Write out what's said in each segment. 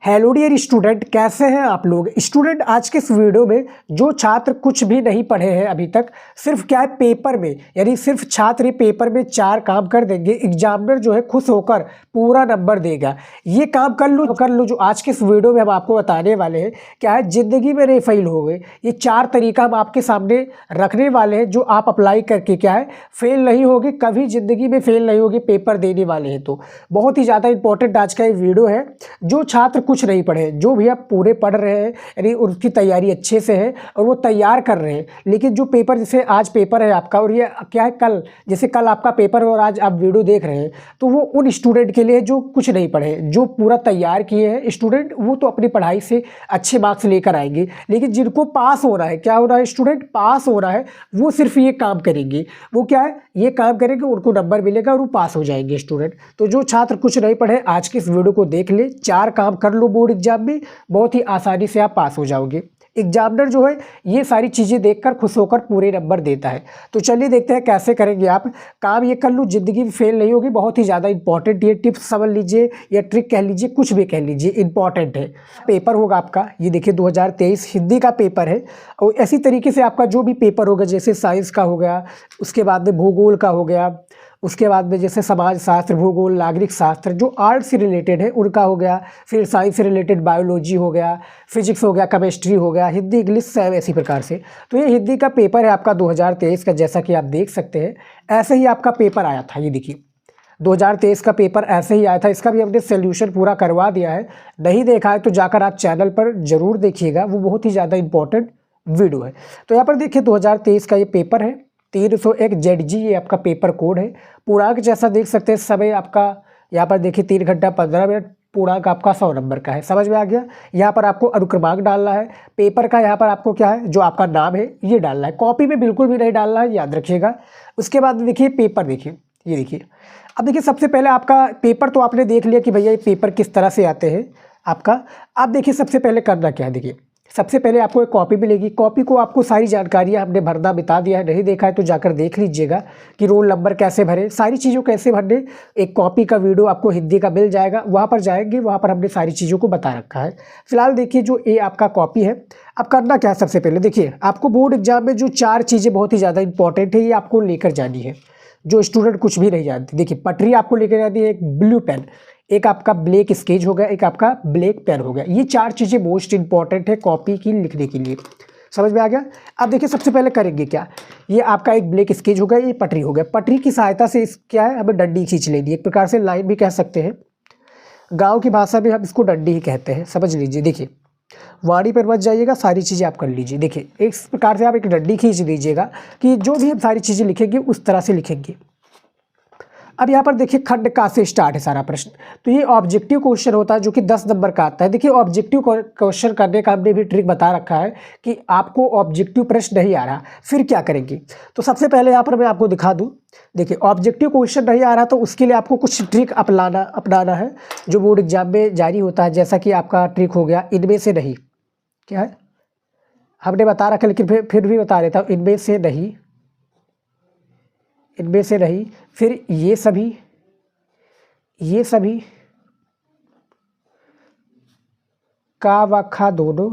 Hello dear student, कैसे हैं आप लोग। स्टूडेंट, आज के इस वीडियो में जो छात्र कुछ भी नहीं पढ़े हैं अभी तक, सिर्फ क्या है पेपर में, यानी सिर्फ छात्र पेपर में 4 काम कर देंगे, एग्जामिनर जो है खुश होकर पूरा नंबर देगा। ये काम कर लो जो आज के इस वीडियो में हम आपको बताने वाले हैं। क्या है, ज़िंदगी में नहीं फेल हो गए। ये 4 तरीका हम आपके सामने रखने वाले हैं जो आप अप्लाई करके क्या है फेल नहीं होगे, कभी ज़िंदगी में फेल नहीं होगे पेपर देने वाले हैं। तो बहुत ही ज़्यादा इंपॉर्टेंट आज का ये वीडियो है। जो छात्र कुछ नहीं पढ़े, जो भी आप पूरे पढ़ रहे हैं, यानी उनकी तैयारी अच्छे से है और वो तैयार कर रहे हैं, लेकिन जो पेपर, जैसे आज पेपर है आपका और ये क्या है कल, जैसे कल आपका पेपर है और आज आप वीडियो देख रहे हैं, तो वो उन स्टूडेंट के लिए जो कुछ नहीं पढ़े, जो पूरा तैयार किए हैं स्टूडेंट, वो तो अपनी पढ़ाई से अच्छे मार्क्स लेकर आएंगे। लेकिन जिनको पास हो रहा है, क्या हो रहा है स्टूडेंट, पास हो रहा है, वो सिर्फ ये काम करेंगे। वो क्या है, ये काम करेंगे, उनको नंबर मिलेगा और वो पास हो जाएंगे स्टूडेंट। तो जो छात्र कुछ नहीं पढ़े, आज के इस वीडियो को देख ले, 4 काम कर लो बोर्ड एग्जाम में, बहुत ही आसानी से आप पास हो जाओगे। एग्जामिनर जो है ये सारी चीज़ें देखकर खुश होकर पूरे नंबर देता है। तो चलिए देखते हैं कैसे करेंगे आप काम। ये कर लो, ज़िंदगी में फेल नहीं होगी। बहुत ही ज़्यादा इंपॉर्टेंट ये टिप्स समझ लीजिए या ट्रिक कह लीजिए, कुछ भी कह लीजिए, इंपॉर्टेंट है। पेपर होगा आपका, ये देखिए 2023 हिंदी का पेपर है। और ऐसी तरीके से आपका जो भी पेपर होगा, जैसे साइंस का हो गया, उसके बाद में भूगोल का हो गया, उसके बाद में जैसे समाज शास्त्र, भूगोल, नागरिक शास्त्र, जो आर्ट से रिलेटेड है उनका हो गया, फिर साइंस से रिलेटेड बायोलॉजी हो गया, फिजिक्स हो गया, केमिस्ट्री हो गया, हिंदी, इंग्लिश, सब ऐसी प्रकार से। तो ये हिंदी का पेपर है आपका 2023 का, जैसा कि आप देख सकते हैं। ऐसे ही आपका पेपर आया था, ये देखिए 2023 का पेपर ऐसे ही आया था। इसका भी हमने सोल्यूशन पूरा करवा दिया है। नहीं देखा है तो जाकर आप चैनल पर ज़रूर देखिएगा, वो बहुत ही ज़्यादा इंपॉर्टेंट वीडियो है। तो यहाँ पर देखिए 2023 का ये पेपर है, 301 ZG ये आपका पेपर कोड है। पूर्णांक जैसा देख सकते हैं, समय आपका यहाँ पर देखिए 3 घंटा 15 मिनट। पूर्णांक आपका 100 नंबर का है, समझ में आ गया। यहाँ पर आपको अनुक्रमांक डालना है। पेपर का यहाँ पर आपको क्या है, जो आपका नाम है ये डालना है। कॉपी में बिल्कुल भी नहीं डालना है, याद रखिएगा। उसके बाद देखिए पेपर, देखिए ये देखिए। अब देखिए सबसे पहले आपका पेपर तो आपने देख लिया कि भैया ये पेपर किस तरह से आते हैं आपका। अब देखिए सबसे पहले करना क्या है, देखिए सबसे पहले आपको एक कॉपी मिलेगी। कॉपी को आपको सारी जानकारियाँ हमने भरना बता दिया है, नहीं देखा है तो जाकर देख लीजिएगा कि रोल नंबर कैसे भरे, सारी चीज़ों कैसे भरने। एक कॉपी का वीडियो आपको हिंदी का मिल जाएगा, वहाँ पर जाएंगे, वहाँ पर हमने सारी चीज़ों को बता रखा है। फिलहाल देखिए जो ये आपका कॉपी है। अब करना क्या है, सबसे पहले देखिए आपको बोर्ड एग्जाम में जो 4 चीज़ें बहुत ही ज़्यादा इंपॉर्टेंट है, ये आपको लेकर जानी है। जो स्टूडेंट कुछ भी नहीं जानते, देखिए पटरी आपको लेकर जानी है, एक ब्लू पेन, एक आपका ब्लैक स्केच हो गया, एक आपका ब्लैक पेन हो गया। ये 4 चीज़ें मोस्ट इंपॉर्टेंट है कॉपी की लिखने के लिए, समझ में आ गया। अब देखिए सबसे पहले करेंगे क्या, ये आपका एक ब्लैक स्केच हो गया, ये पटरी हो गया। पटरी की सहायता से इस क्या है, हमें डंडी खींच लेनी है, एक प्रकार से लाइन भी कह सकते हैं। गाँव की भाषा में हम इसको डंडी ही कहते हैं, समझ लीजिए। देखिए वाणी पर मत जाइएगा, सारी चीज़ें आप कर लीजिए। देखिए इस प्रकार से आप एक डंडी खींच लीजिएगा कि जो भी हम सारी चीज़ें लिखेंगे उस तरह से लिखेंगे। अब यहाँ पर देखिए खंड का से स्टार्ट है सारा प्रश्न। तो ये ऑब्जेक्टिव क्वेश्चन होता है जो कि 10 नंबर का आता है। देखिए ऑब्जेक्टिव क्वेश्चन करने का हमने भी ट्रिक बता रखा है कि आपको ऑब्जेक्टिव प्रश्न नहीं आ रहा, फिर क्या करेंगे। तो सबसे पहले यहाँ पर मैं आपको दिखा दूँ। देखिए ऑब्जेक्टिव क्वेश्चन नहीं आ रहा तो उसके लिए आपको कुछ ट्रिक अपनाना है जो बोर्ड एग्जाम में जारी होता है। जैसा कि आपका ट्रिक हो गया, इनमें से नहीं, क्या है हमने बता रखा, लेकिन फिर भी बता देता हूँ। इनमें से नहीं, इनमें से नहीं, फिर ये सभी, ये सभी, का व खा दोनों,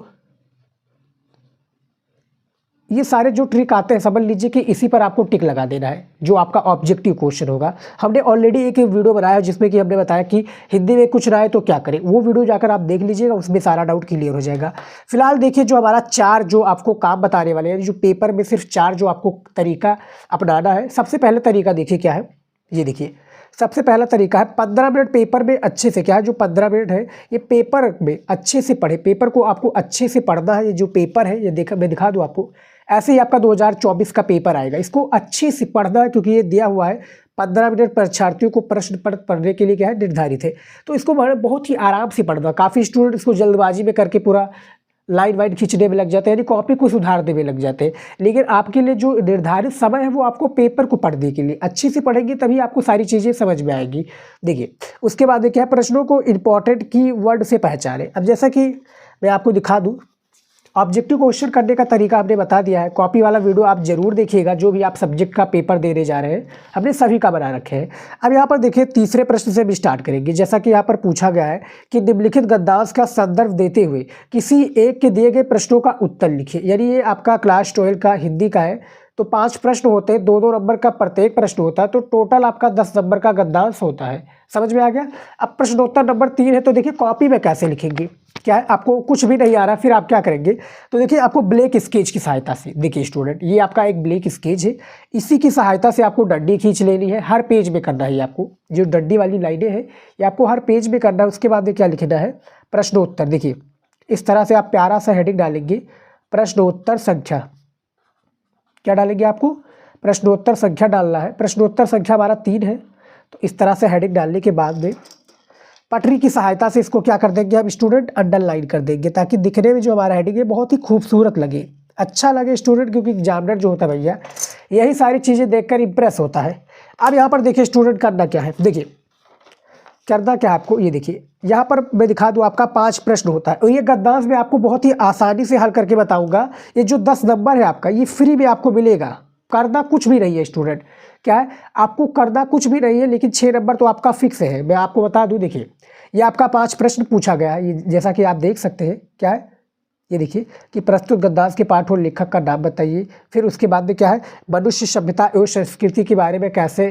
ये सारे जो ट्रिक आते हैं समझ लीजिए कि इसी पर आपको टिक लगा देना है, जो आपका ऑब्जेक्टिव क्वेश्चन होगा। हमने ऑलरेडी एक वीडियो बनाया जिसमें कि हमने बताया कि हिंदी में कुछ ना आए तो क्या करें, वो वीडियो जाकर आप देख लीजिएगा, उसमें सारा डाउट क्लियर हो जाएगा। फिलहाल देखिए जो हमारा 4 जो आपको काम बताने वाले हैं, जो पेपर में सिर्फ 4 जो आपको तरीका अपनाना है। सबसे पहले तरीका देखिए क्या है, ये देखिए सबसे पहला तरीका है 15 मिनट पेपर में अच्छे से, क्या है जो 15 मिनट है ये पेपर में अच्छे से पढ़े। पेपर को आपको अच्छे से पढ़ना है। ये जो पेपर है ये मैं दिखा दूँ आपको, ऐसे ही आपका 2024 का पेपर आएगा, इसको अच्छे से पढ़ना है क्योंकि ये दिया हुआ है 15 मिनट परीक्षार्थियों को प्रश्न पढ़ने के लिए क्या है निर्धारित है। तो इसको बहुत ही आराम से पढ़ना। काफ़ी स्टूडेंट इसको जल्दबाजी में करके पूरा लाइन वाइन खींचने में लग जाते हैं, यानी कॉपी को सुधारने में लग जाते हैं। लेकिन आपके लिए जो निर्धारित समय है वो आपको पेपर को पढ़ने के लिए अच्छे से पढ़ेंगे, तभी आपको सारी चीज़ें समझ में आएगी। देखिए उसके बाद देखिए प्रश्नों को इंपॉर्टेंट की वर्ड से पहचाने। अब जैसा कि मैं आपको दिखा दूँ, ऑब्जेक्टिव क्वेश्चन करने का तरीका हमने बता दिया है। कॉपी वाला वीडियो आप जरूर देखिएगा, जो भी आप सब्जेक्ट का पेपर देने जा रहे हैं हमने सभी का बना रखे हैं। अब यहाँ पर देखिए तीसरे प्रश्न से भी स्टार्ट करेंगे। जैसा कि यहाँ पर पूछा गया है कि निम्नलिखित गद्यांश का संदर्भ देते हुए किसी एक के दिए गए प्रश्नों का उत्तर लिखिए। यानी ये आपका क्लास 12 का हिंदी का है, तो 5 प्रश्न होते हैं, 2-2 नंबर का प्रत्येक प्रश्न होता है, तो टोटल आपका 10 नंबर का गद्यांश होता है। समझ में आ गया। अब प्रश्नोत्तर नंबर 3 है, तो देखिए कॉपी में कैसे लिखेंगे। क्या है, आपको कुछ भी नहीं आ रहा, फिर आप क्या करेंगे, तो देखिए आपको ब्लैक स्केच की सहायता से, देखिए स्टूडेंट ये आपका एक ब्लैक स्केच है, इसी की सहायता से आपको डंडी खींच लेनी है। हर पेज में करना है आपको, जो डंडी वाली लाइनें हैं ये आपको हर पेज में करना है। उसके बाद क्या लिखना है, प्रश्नोत्तर। देखिए इस तरह से आप प्यारा सा हेडिंग डालेंगे, प्रश्नोत्तर संख्या। क्या डालेंगे, आपको प्रश्नोत्तर संख्या डालना है। प्रश्नोत्तर संख्या हमारा 3 है, तो इस तरह से हेडिंग डालने के बाद में पटरी की सहायता से इसको क्या कर देंगे हम स्टूडेंट, अंडरलाइन कर देंगे, ताकि दिखने में जो हमारा हेडिंग है बहुत ही खूबसूरत लगे, अच्छा लगे स्टूडेंट। क्योंकि एग्जामिनर जो होता है भैया यही सारी चीज़ें देखकर इंप्रेस होता है। अब यहाँ पर देखिए स्टूडेंट करना क्या है, देखिए करना क्या है आपको, ये देखिए यहाँ पर मैं दिखा दूँ, आपका 5 प्रश्न होता है और ये गद्यांश में आपको बहुत ही आसानी से हल करके बताऊंगा। ये जो 10 नंबर है आपका, ये फ्री में आपको मिलेगा। करना कुछ भी नहीं है स्टूडेंट, क्या है आपको करना कुछ भी नहीं है, लेकिन 6 नंबर तो आपका फिक्स है। मैं आपको बता दूं, देखिए ये आपका 5 प्रश्न पूछा गया है, ये जैसा कि आप देख सकते हैं। क्या है, ये देखिए कि प्रस्तुत गद्यांश के पाठ और लेखक का नाम बताइए। फिर उसके बाद में क्या है, मनुष्य सभ्यता एवं संस्कृति के बारे में कैसे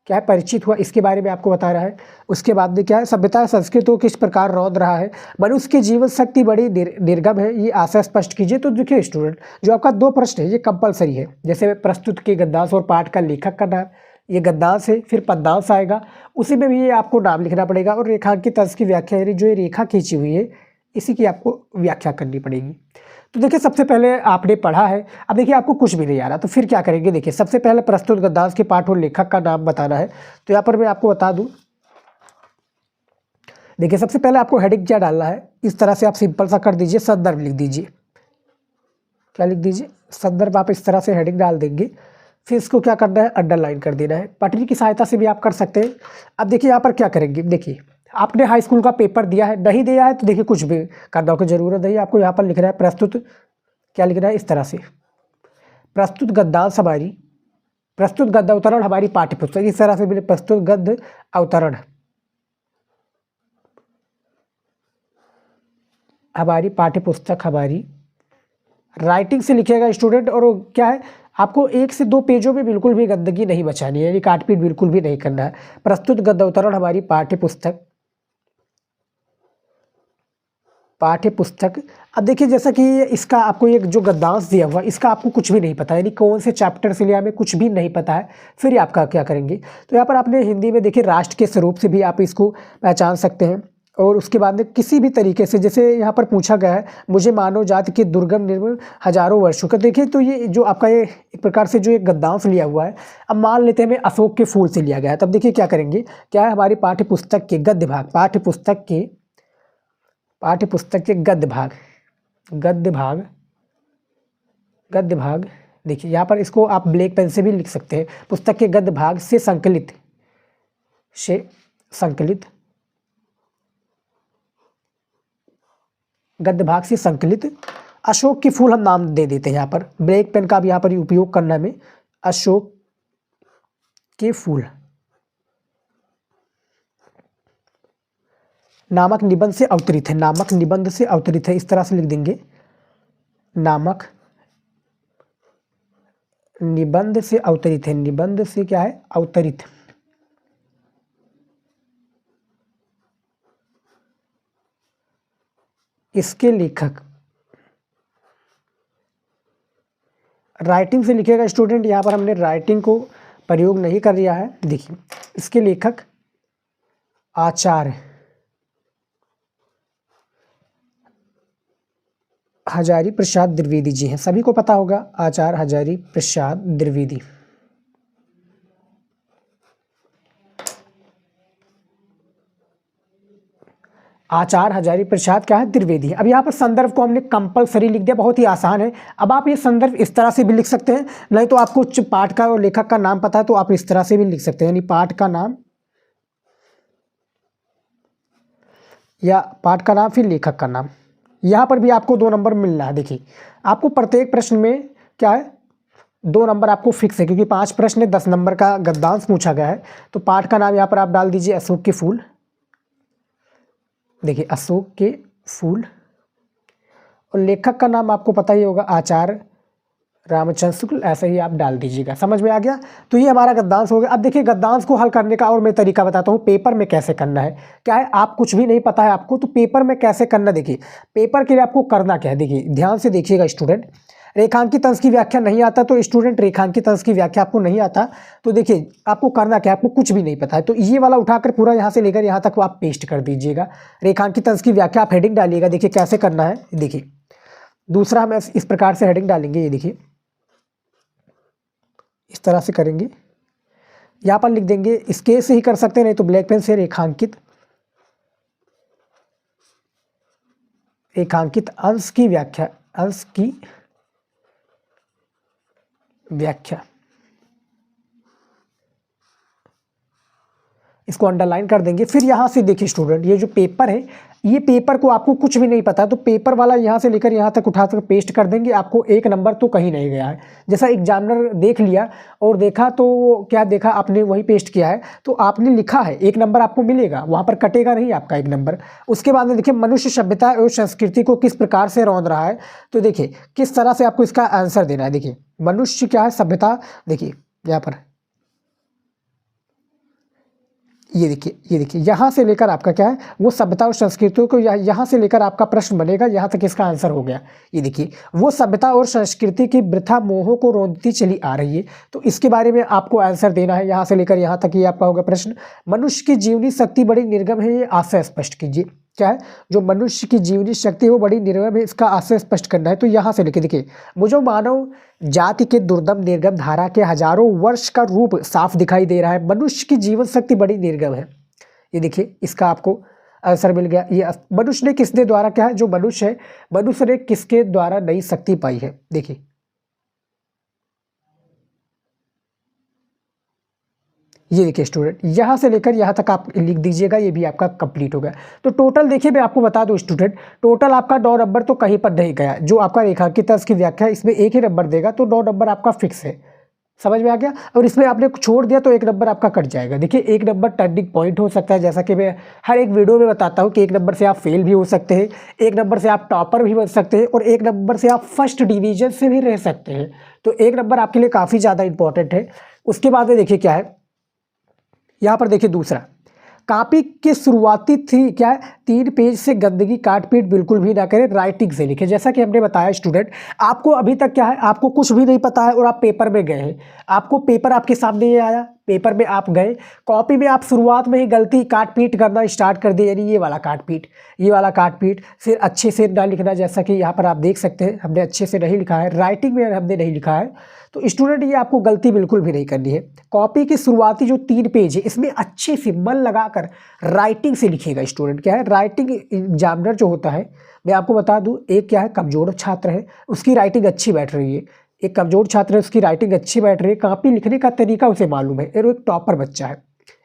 क्या है परिचित हुआ, इसके बारे में आपको बता रहा है। उसके बाद में क्या है, सभ्यता संस्कृत को किस प्रकार रौंद रहा है, मनुष्य की जीवन शक्ति बड़ी निर्गम है, ये आशय स्पष्ट कीजिए। तो देखिए स्टूडेंट जो आपका 2 प्रश्न है ये कंपलसरी है। जैसे प्रस्तुत के गद्यांश और पाठ का लेखक का नाम, ये गद्यांश है, फिर पद्यांश आएगा, उसी में भी ये आपको नाम लिखना पड़ेगा। और रेखांकित तर्ज की व्याख्या, यानी जो ये रेखा खींची हुई है इसी की आपको व्याख्या करनी पड़ेगी। तो देखिए सबसे पहले आपने पढ़ा है, अब देखिए आपको कुछ भी नहीं आ रहा, तो फिर क्या करेंगे। देखिए सबसे पहले प्रस्तुत गद्यांश के पाठ और लेखक का नाम बताना है। तो यहाँ पर मैं आपको बता दूं, देखिए सबसे पहले आपको हेडिंग क्या डालना है, इस तरह से आप सिंपल सा कर दीजिए, संदर्भ लिख दीजिए। क्या लिख दीजिए, संदर्भ। आप इस तरह से हेडिंग डाल देंगे, फिर इसको क्या करना है, अंडरलाइन कर देना है। पटरी की सहायता से भी आप कर सकते हैं। अब देखिए यहाँ पर क्या करेंगे, देखिए आपने हाई स्कूल का पेपर दिया है, नहीं दिया है तो देखिए कुछ भी करने की जरूरत नहीं है। आपको यहाँ पर लिखना है प्रस्तुत, क्या लिखना है, इस तरह से प्रस्तुत गद्यांश हमारी, प्रस्तुत गद्य अवतरण हमारी पाठ्यपुस्तक, इस तरह से प्रस्तुत गद्य अवतरण हमारी पाठ्यपुस्तक, हमारी राइटिंग से लिखिएगा स्टूडेंट। और क्या है, आपको 1 से 2 पेजों में बिल्कुल भी गंदगी नहीं बचानी है, यानी काटपीट बिल्कुल भी नहीं करना है। प्रस्तुत गद्य अवतरण हमारी पाठ्यपुस्तक, पाठ्यपुस्तक। अब देखिए जैसा कि इसका आपको एक जो गद्यांश दिया हुआ, इसका आपको कुछ भी नहीं पता, यानी कौन से चैप्टर से लिया हमें कुछ भी नहीं पता है। फिर आपका क्या करेंगे, तो यहाँ पर आपने हिंदी में देखिए राष्ट्र के स्वरूप से भी आप इसको पहचान सकते हैं। और उसके बाद में किसी भी तरीके से, जैसे यहाँ पर पूछा गया है, मुझे मानव जाति के दुर्गम निर्मल हजारों वर्षों का, देखिए तो ये जो आपका ये एक प्रकार से जो एक गद्यांश लिया हुआ है, अब मान लेते हैं हमें अशोक के फूल से लिया गया है, तब देखिए क्या करेंगे, क्या है हमारी पाठ्यपुस्तक के गद्य भाग, पाठ्यपुस्तक के गद्य भाग, गद्य भाग। देखिए यहाँ पर इसको आप ब्लैक पेन से भी लिख सकते हैं, पुस्तक के गद्य भाग से संकलित गद्य भाग से संकलित अशोक के फूल हम नाम दे देते हैं। यहाँ पर ब्लैक पेन का भी यहाँ पर उपयोग करना में, अशोक के फूल नामक निबंध से अवतरित है, नामक निबंध से अवतरित है, इस तरह से लिख देंगे, नामक निबंध से अवतरित है, निबंध से क्या है, अवतरित। इसके लेखक, राइटिंग से लिखेगा स्टूडेंट, यहाँ पर हमने राइटिंग को प्रयोग नहीं कर दिया है। देखिए इसके लेखक आचार्य हजारी प्रसाद द्विवेदी जी हैं, सभी को पता होगा, आचार्य हजारी प्रसाद द्विवेदी। आचार्य हजारी प्रसाद क्या है, द्विवेदी। अब यहाँ पर संदर्भ को हमने कंपलसरी लिख दिया, बहुत ही आसान है। अब आप ये संदर्भ इस तरह से भी लिख सकते हैं, नहीं तो आपको पाठ का और लेखक का नाम पता है तो आप इस तरह से भी लिख सकते हैं, यानी पाठ का नाम या पाठ का नाम फिर लेखक का नाम, यहाँ पर भी आपको 2 नंबर मिल रहा है। देखिए आपको प्रत्येक प्रश्न में क्या है 2 नंबर आपको फिक्स है, क्योंकि 5 प्रश्न 10 नंबर का गद्यांश पूछा गया है। तो पाठ का नाम यहाँ पर आप डाल दीजिए अशोक के फूल। देखिए अशोक के फूल, और लेखक का नाम आपको पता ही होगा आचार्य रामचंद्र शुक्ल, ऐसे ही आप डाल दीजिएगा। समझ में आ गया। तो ये हमारा गद्यांश हो गया। अब देखिए गद्यांश को हल करने का और मैं तरीका बताता हूँ पेपर में कैसे करना है। क्या है, आप कुछ भी नहीं पता है आपको, तो पेपर में कैसे करना, देखिए पेपर के लिए आपको करना क्या है। देखिए ध्यान से देखिएगा स्टूडेंट, रेखांकित अंश की व्याख्या नहीं आता तो स्टूडेंट रेखांकित अंश की व्याख्या आपको नहीं आता तो देखिए आपको करना क्या है, आपको कुछ भी नहीं पता है तो ये वाला उठाकर पूरा यहाँ से लेकर यहाँ तक आप पेस्ट कर दीजिएगा। रेखांकित अंश की व्याख्या आप हेडिंग डालिएगा। देखिए कैसे करना है, देखिए दूसरा हम इस प्रकार से हेडिंग डालेंगे। ये देखिए इस तरह से करेंगे, यहाँ पर लिख देंगे, स्केच से ही कर सकते हैं नहीं तो ब्लैक पेन से, रेखांकित अंश की व्याख्या, अंश की व्याख्या, इसको अंडरलाइन कर देंगे। फिर यहाँ से देखिए स्टूडेंट, ये जो पेपर है, ये पेपर को आपको कुछ भी नहीं पता तो पेपर वाला यहाँ से लेकर यहाँ तक उठा कर पेस्ट कर देंगे। आपको 1 नंबर तो कहीं नहीं गया है। जैसा एग्जामिनर देख लिया और देखा तो क्या देखा, आपने वही पेस्ट किया है तो आपने लिखा है 1 नंबर आपको मिलेगा, वहाँ पर कटेगा नहीं आपका 1 नंबर। उसके बाद में देखिए मनुष्य सभ्यता और संस्कृति को किस प्रकार से रौंद रहा है, तो देखिए किस तरह से आपको इसका आंसर देना है। देखिए मनुष्य क्या है, सभ्यता, देखिए यहाँ पर ये देखिए यहाँ से लेकर आपका क्या है वो सभ्यता और संस्कृतियों को यहाँ से लेकर आपका प्रश्न बनेगा, यहाँ तक इसका आंसर हो गया। ये देखिए वो सभ्यता और संस्कृति की वृथा मोहों को रोंदती चली आ रही है, तो इसके बारे में आपको आंसर देना है। यहाँ से लेकर यहाँ तक ये आपका होगा प्रश्न। मनुष्य की जीवनी शक्ति बड़ी निर्गम है, ये आशय स्पष्ट कीजिए। क्या है, जो मनुष्य की जीवनी शक्ति है वो बड़ी निर्गम है, इसका आशय स्पष्ट करना है। तो यहाँ से लिखे, देखिए मुझे मानव जाति के दुर्दम निर्गम धारा के हजारों वर्ष का रूप साफ दिखाई दे रहा है। मनुष्य की जीवन शक्ति बड़ी निर्गम है। ये देखिए इसका आपको आंसर मिल गया। ये मनुष्य ने किसने द्वारा, क्या है जो मनुष्य है, मनुष्य ने किसके द्वारा नई शक्ति पाई है। देखिए ये देखिए स्टूडेंट, यहाँ से लेकर यहाँ तक आप लिख दीजिएगा, ये भी आपका कंप्लीट हो गया। तो टोटल देखिए मैं आपको बता दूं स्टूडेंट, टोटल आपका 9 नंबर तो कहीं पर नहीं गया। जो आपका रेखांकित अंश की व्याख्या है इसमें 1 ही नंबर देगा, तो 9 नंबर आपका फिक्स है। समझ में आ गया। और इसमें आपने छोड़ दिया तो 1 नंबर आपका कट जाएगा। देखिए 1 नंबर टर्निंग पॉइंट हो सकता है, जैसा कि मैं हर एक वीडियो में बताता हूँ कि 1 नंबर से आप फेल भी हो सकते हैं, 1 नंबर से आप टॉपर भी बन सकते हैं और 1 नंबर से आप फर्स्ट डिवीजन से भी रह सकते हैं। तो 1 नंबर आपके लिए काफ़ी ज़्यादा इंपॉर्टेंट है। उसके बाद में देखिए क्या है, यहाँ पर देखिए दूसरा, कॉपी के शुरुआती क्या है 3 पेज से गंदगी काट पीट बिल्कुल भी ना करें, राइटिंग से लिखें। जैसा कि हमने बताया स्टूडेंट, आपको अभी तक क्या है, आपको कुछ भी नहीं पता है और आप पेपर में गए हैं, आपको पेपर आपके सामने ये आया, पेपर में आप गए, कॉपी में आप शुरुआत में ही गलती काट पीट करना स्टार्ट कर दिए, यानी ये वाला काट पीट, ये वाला काट पीट, फिर अच्छे से ना लिखना। जैसा कि यहाँ पर आप देख सकते हैं हमने अच्छे से नहीं लिखा है, राइटिंग में हमने नहीं लिखा है। तो स्टूडेंट ये आपको गलती बिल्कुल भी नहीं करनी है। कॉपी की शुरुआती जो 3 पेज है इसमें अच्छे से मन लगाकर राइटिंग से लिखिएगा स्टूडेंट। क्या है, राइटिंग एग्जामिनर जो होता है, मैं आपको बता दूं, एक क्या है कमज़ोर छात्र है उसकी राइटिंग अच्छी बैठ रही है, एक कमज़ोर छात्र है उसकी राइटिंग अच्छी बैठ रही है, कॉपी लिखने का तरीका उसे मालूम है, और एक टॉपर बच्चा है,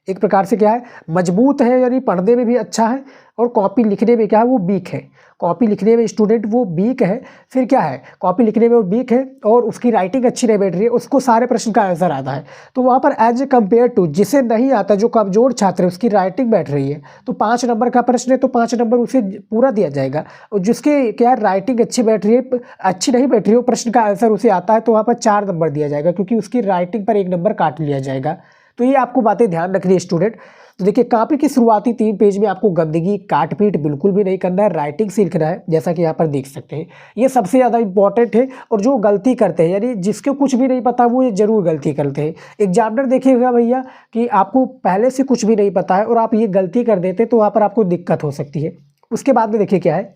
एक प्रकार से क्या है मजबूत है, यानी पढ़ने में भी अच्छा है और कॉपी लिखने में क्या है वो वीक है। कॉपी लिखने में स्टूडेंट वो वीक है, फिर क्या है कॉपी लिखने में वो वीक है और उसकी राइटिंग अच्छी नहीं बैठ रही है, उसको सारे प्रश्न का आंसर आता है। तो वहाँ पर एज ए कम्पेयर टू जिसे नहीं आता, जो कमजोर छात्र है उसकी राइटिंग बैठ रही है, तो 5 नंबर का प्रश्न है तो 5 नंबर उसे पूरा दिया जाएगा। और जिसके क्या है राइटिंग अच्छी बैठ रही है, अच्छी नहीं बैठ रही है, प्रश्न का आंसर उसे आता है तो वहाँ पर 4 नंबर दिया जाएगा, क्योंकि उसकी राइटिंग पर 1 नंबर काट लिया जाएगा। तो ये आपको बातें ध्यान रखनी है स्टूडेंट। तो देखिए कॉपी की शुरुआती 3 पेज में आपको गंदगी काट पीट बिल्कुल भी नहीं करना है, राइटिंग से लिखना है, जैसा कि यहाँ पर देख सकते हैं। ये सबसे ज़्यादा इंपॉर्टेंट है। और जो गलती करते हैं, यानी जिसको कुछ भी नहीं पता वो ये जरूर गलती करते हैं। एग्जामिनर देखिएगा भैया कि आपको पहले से कुछ भी नहीं पता है और आप ये गलती कर देते तो वहाँ पर आपको दिक्कत हो सकती है। उसके बाद में देखिए क्या है,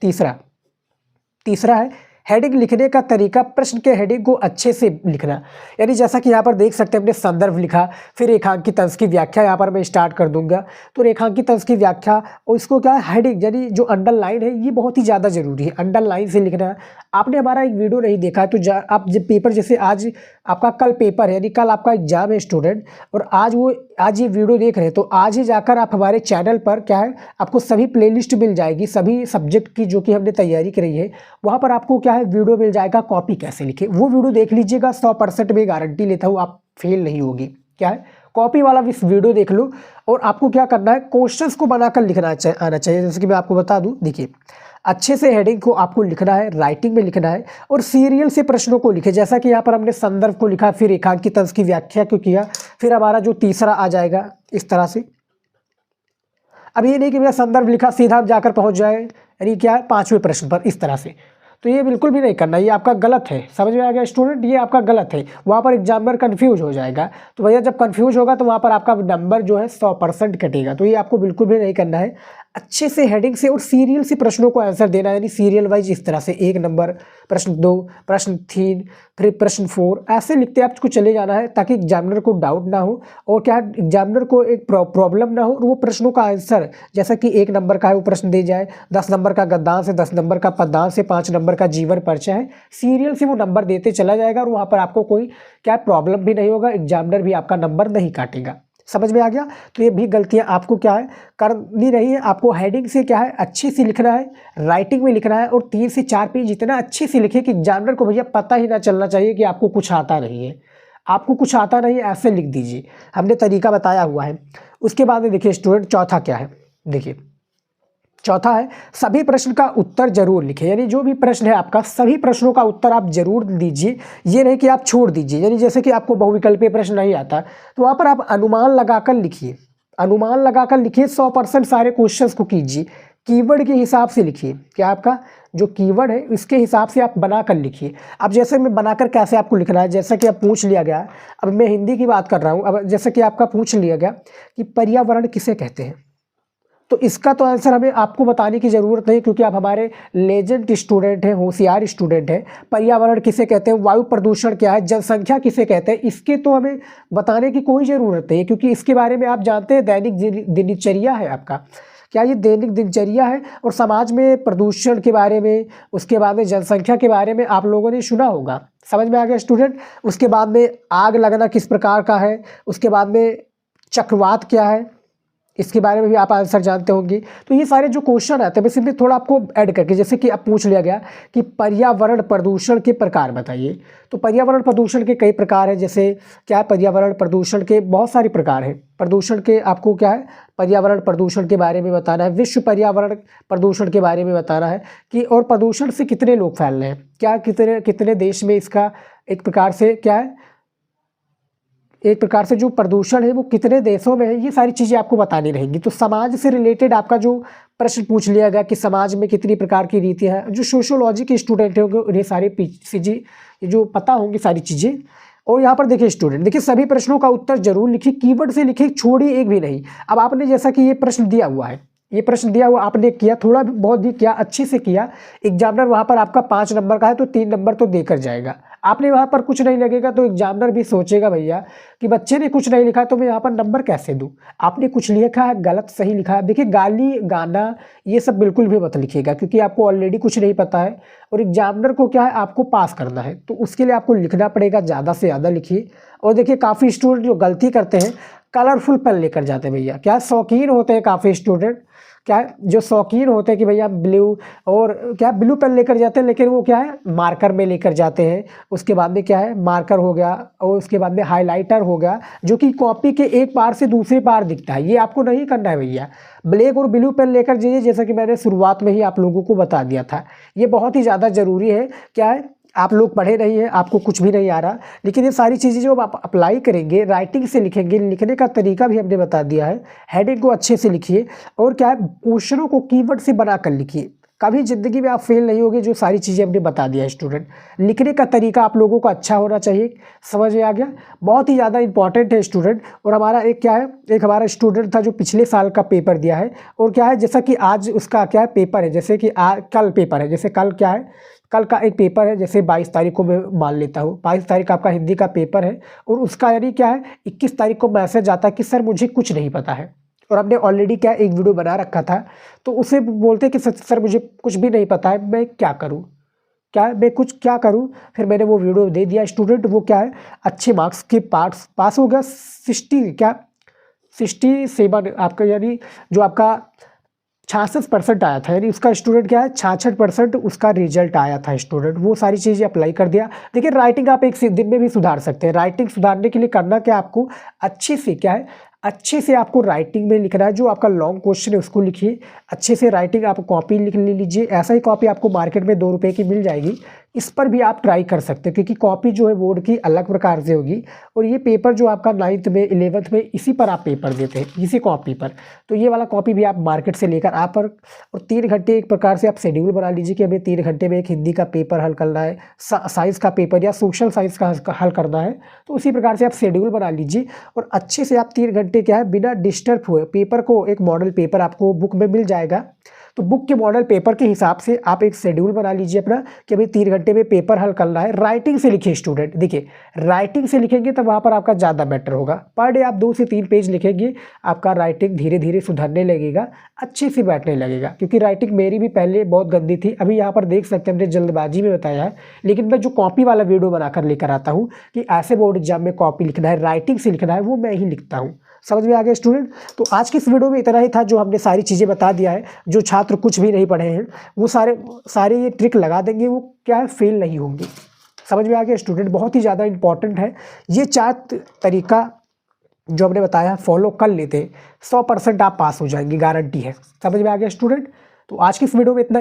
तीसरा है हेडिंग लिखने का तरीका, प्रश्न के हेडिंग को अच्छे से लिखना। यानी जैसा कि यहाँ पर देख सकते हैं हमने संदर्भ लिखा, फिर रेखांकित अंश की व्याख्या यहाँ पर मैं स्टार्ट कर दूंगा। तो रेखांकित अंश की व्याख्या और इसको क्या है हेडिंग, यानी जो अंडरलाइन है ये बहुत ही ज़्यादा जरूरी है, अंडरलाइन से लिखना है। आपने हमारा एक वीडियो नहीं देखा है तो आप जब पेपर, जैसे आज आपका कल पेपर है यानी कल आपका एग्जाम है स्टूडेंट, और आज ये वीडियो देख रहे हैं तो आज ही जाकर आप हमारे चैनल पर क्या है आपको सभी प्लेलिस्ट मिल जाएगी, सभी सब्जेक्ट की जो कि हमने तैयारी करी है वहाँ पर आपको क्या है वीडियो मिल जाएगा, कॉपी कैसे लिखे वो वीडियो देख लीजिएगा। 100% में गारंटी लेता हूँ आप फेल नहीं होगी। क्या है कॉपी वाला इस वीडियो देख लो, और आपको क्या करना है क्वेश्चंस को बनाकर लिखना आना चाहिए। जैसे कि मैं आपको बता दूं, देखिए अच्छे से हेडिंग को आपको लिखना है, राइटिंग में लिखना है, और सीरियल से प्रश्नों को लिखे। जैसा कि यहाँ पर हमने संदर्भ को लिखा, फिर रेखांकित अंश की व्याख्या को किया, फिर हमारा जो तीसरा आ जाएगा इस तरह से। अब ये नहीं कि मेरा संदर्भ लिखा सीधा जाकर पहुँच जाए, यानी क्या है 5वें प्रश्न पर इस तरह से, तो ये बिल्कुल भी नहीं करना, ये आपका गलत है। समझ में आ गया स्टूडेंट, ये आपका गलत है, वहाँ पर एग्जामिनर कंफ्यूज हो जाएगा। तो भैया जब कंफ्यूज होगा तो वहाँ पर आपका नंबर जो है 100% कटेगा। तो ये आपको बिल्कुल भी नहीं करना है। अच्छे से हेडिंग से और सीरियल से प्रश्नों को आंसर देना, यानी सीरियल वाइज इस तरह से 1 नंबर, प्रश्न 2, प्रश्न 3, फिर प्रश्न 4, ऐसे लिखते आपको चले जाना है ताकि एग्जामिनर को डाउट ना हो और क्या एग्जामिनर को एक प्रॉब्लम ना हो, और वो प्रश्नों का आंसर जैसा कि 1 नंबर का है वो प्रश्न दे जाए, 10 नंबर का गद्यांश है, 10 नंबर का पद्यांश है, 5 नंबर का जीवन परिचय है, सीरियल से वो नंबर देते चला जाएगा और वहाँ पर आपको कोई क्या प्रॉब्लम भी नहीं होगा, एग्जामिनर भी आपका नंबर नहीं काटेगा। समझ में आ गया। तो ये भी गलतियां आपको क्या है करनी नहीं है। आपको हेडिंग से क्या है अच्छे से लिखना है, राइटिंग में लिखना है, और 3 से 4 पेज इतना अच्छे से लिखे कि एग्जामिनर को भैया पता ही ना चलना चाहिए कि आपको कुछ आता नहीं है, आपको कुछ आता नहीं है, ऐसे लिख दीजिए। हमने तरीका बताया हुआ है। उसके बाद में देखिए स्टूडेंट चौथा क्या है, देखिए चौथा है सभी प्रश्न का उत्तर जरूर लिखें। यानी जो भी प्रश्न है आपका सभी प्रश्नों का उत्तर आप जरूर दीजिए, ये नहीं कि आप छोड़ दीजिए। यानी जैसे कि आपको बहुविकल्पीय प्रश्न नहीं आता तो वहाँ पर आप अनुमान लगाकर लिखिए, अनुमान लगाकर लिखिए। 100% सारे क्वेश्चंस को कीजिए, कीवर्ड के हिसाब से लिखिए। क्या आपका जो कीवर्ड है इसके हिसाब से आप बनाकर लिखिए। अब जैसे मैं बनाकर कैसे आपको लिखना है, जैसा कि अब पूछ लिया गया, अब मैं हिंदी की बात कर रहा हूँ। अब जैसे कि आपका पूछ लिया गया कि पर्यावरण किसे कहते हैं, तो इसका तो आंसर हमें आपको बताने की ज़रूरत नहीं, क्योंकि आप हमारे लेजेंड स्टूडेंट हैं, होशियार स्टूडेंट हैं। पर्यावरण किसे कहते हैं, वायु प्रदूषण क्या है, जनसंख्या किसे कहते हैं, इसके तो हमें बताने की कोई ज़रूरत नहीं, क्योंकि इसके बारे में आप जानते हैं दैनिक दिनचर्या है आपका। क्या ये दैनिक दिनचर्या है, और समाज में प्रदूषण के बारे में, उसके बाद में जनसंख्या के बारे में आप लोगों ने सुना होगा। समझ में आ गया स्टूडेंट। उसके बाद में आग लगना किस प्रकार का है, उसके बाद में चक्रवात क्या है, इसके बारे में भी आप आंसर जानते होंगे। तो ये सारे जो क्वेश्चन आते हैं बस इसमें थोड़ा आपको ऐड करके, जैसे कि अब पूछ लिया गया कि पर्यावरण प्रदूषण के प्रकार बताइए, तो पर्यावरण प्रदूषण के कई प्रकार हैं। जैसे क्या है पर्यावरण प्रदूषण के बहुत सारे प्रकार हैं। प्रदूषण के आपको क्या है पर्यावरण प्रदूषण के बारे में बताना है, विश्व पर्यावरण प्रदूषण के बारे में बताना है कि और प्रदूषण से कितने लोग फैल रहे हैं, क्या कितने देश में इसका एक प्रकार से क्या है, एक प्रकार से जो प्रदूषण है वो कितने देशों में है, ये सारी चीज़ें आपको बतानी रहेंगी। तो समाज से रिलेटेड आपका जो प्रश्न पूछ लिया गया कि समाज में कितनी प्रकार की रीतियाँ हैं, जो सोशियोलॉजी के स्टूडेंट होंगे उन्हें सारी चीज़ें जो पता होंगी सारी चीज़ें। और यहाँ पर देखिए स्टूडेंट, देखिए सभी प्रश्नों का उत्तर जरूर लिखिए, कीवर्ड से लिखिए, छोड़िए एक भी नहीं। अब आपने जैसा कि ये प्रश्न दिया हुआ है, ये प्रश्न दिया हुआ आपने किया, थोड़ा बहुत भी किया, अच्छे से किया, एग्जामिनर वहाँ पर आपका 5 नंबर का है तो 3 नंबर तो देकर जाएगा। आपने वहाँ पर कुछ नहीं लगेगा तो एग्जामिनर भी सोचेगा भैया कि बच्चे ने कुछ नहीं लिखा तो मैं यहाँ पर नंबर कैसे दूँ। आपने कुछ लिखा है, गलत सही लिखा है, देखिए गाली गाना ये सब बिल्कुल भी मत लिखिएगा, क्योंकि आपको ऑलरेडी कुछ नहीं पता है और एग्जामिनर को क्या है आपको पास करना है, तो उसके लिए आपको लिखना पड़ेगा, ज़्यादा से ज़्यादा लिखिए। और देखिए काफ़ी स्टूडेंट जो गलती करते हैं कलरफुल पेन लेकर जाते हैं भैया, क्या शौकीन होते हैं काफ़ी स्टूडेंट, क्या जो शौकीन होते हैं कि भैया ब्लू और क्या ब्लू पेन लेकर जाते हैं, लेकिन वो क्या है मार्कर में लेकर जाते हैं। उसके बाद में क्या है मार्कर हो गया और उसके बाद में हाइलाइटर हो गया, जो कि कॉपी के एक पार से दूसरे पार दिखता है। ये आपको नहीं करना है भैया, ब्लैक और ब्लू पेन लेकर जाइए, जैसा कि मैंने शुरुआत में ही आप लोगों को बता दिया था। ये बहुत ही ज़्यादा ज़रूरी है। क्या है आप लोग पढ़े नहीं हैं, आपको कुछ भी नहीं आ रहा, लेकिन ये सारी चीज़ें जो आप अप्लाई करेंगे, राइटिंग से लिखेंगे, लिखने का तरीका भी हमने बता दिया है। हेडिंग को अच्छे से लिखिए और क्या है क्वेश्चनों को कीवर्ड से बनाकर लिखिए। कभी ज़िंदगी में आप फेल नहीं होगे। जो सारी चीज़ें हमने बता दिया है स्टूडेंट। लिखने का तरीका आप लोगों को अच्छा होना चाहिए, समझ में आ गया, बहुत ही ज़्यादा इंपॉर्टेंट है स्टूडेंट। और हमारा एक क्या है, एक हमारा स्टूडेंट था जो पिछले साल का पेपर दिया है, और क्या है जैसा कि आज उसका क्या है पेपर है, जैसे कि कल पेपर है, जैसे कल क्या है, कल का एक पेपर है, जैसे 22 तारीख को मैं मान लेता हूँ, 22 तारीख आपका हिंदी का पेपर है, और उसका यानी क्या है 21 तारीख को मैसेज आता है कि सर मुझे कुछ नहीं पता है। और हमने ऑलरेडी क्या एक वीडियो बना रखा था, तो उसे बोलते कि सर मुझे कुछ भी नहीं पता है, मैं क्या करूँ, क्या करूँ। फिर मैंने वो वीडियो दे दिया स्टूडेंट, वो क्या है अच्छे मार्क्स के पास हो गया, 67 आपका, यानी जो आपका 66% आया था, यानी उसका स्टूडेंट क्या है 66% उसका रिजल्ट आया था स्टूडेंट। वो सारी चीज़ें अप्लाई कर दिया। देखिए राइटिंग आप एक दिन में भी सुधार सकते हैं। राइटिंग सुधारने के लिए करना क्या, आपको अच्छे से क्या है, अच्छे से आपको राइटिंग में लिखना है। जो आपका लॉन्ग क्वेश्चन है उसको लिखिए अच्छे से, राइटिंग आप कॉपी लिख लीजिए। ऐसा ही कॉपी आपको मार्केट में 2 रुपये की मिल जाएगी, इस पर भी आप ट्राई कर सकते हैं, क्योंकि कॉपी जो है बोर्ड की अलग प्रकार से होगी, और ये पेपर जो आपका 9th में 11th में इसी पर आप पेपर देते हैं, इसी कॉपी पर। तो ये वाला कॉपी भी आप मार्केट से लेकर आप और 3 घंटे एक प्रकार से आप शेड्यूल बना लीजिए कि हमें 3 घंटे में एक हिंदी का पेपर हल करना है, साइंस का पेपर या सोशल साइंस का हल करना है। तो उसी प्रकार से आप शेड्यूल बना लीजिए, और अच्छे से आप 3 घंटे क्या है बिना डिस्टर्ब हुए पेपर को, एक मॉडल पेपर आपको बुक में मिल जाएगा, तो बुक के मॉडल पेपर के हिसाब से आप एक शेड्यूल बना लीजिए अपना कि अभी 3 घंटे में पेपर हल करना है। राइटिंग से लिखिए स्टूडेंट, देखिए राइटिंग से लिखेंगे तो वहाँ पर आपका ज़्यादा बेटर होगा। पर डे आप 2 से 3 पेज लिखेंगे, आपका राइटिंग धीरे धीरे सुधरने लगेगा, अच्छे से बैठने लगेगा। क्योंकि राइटिंग मेरी भी पहले बहुत गंदी थी, अभी यहाँ पर देख सकते हैं हमने जल्दबाजी में बताया है, लेकिन मैं जो कॉपी वाला वीडियो बनाकर लेकर आता हूँ कि ऐसे बोर्ड एग्जाम में कॉपी लिखना है, राइटिंग से लिखना है, वो मैं ही लिखता हूँ। समझ में आ गया स्टूडेंट। तो आज की इस वीडियो में इतना ही था, जो हमने सारी चीज़ें बता दिया है। जो छात्र कुछ भी नहीं पढ़े हैं वो सारे ये ट्रिक लगा देंगे, वो क्या है फेल नहीं होंगे। समझ में आ गया स्टूडेंट, बहुत ही ज़्यादा इंपॉर्टेंट है। ये 4 तरीका जो हमने बताया फॉलो कर लेते 100% आप पास हो जाएंगे, गारंटी है। समझ में आ गया स्टूडेंट। तो आज की इस वीडियो में इतना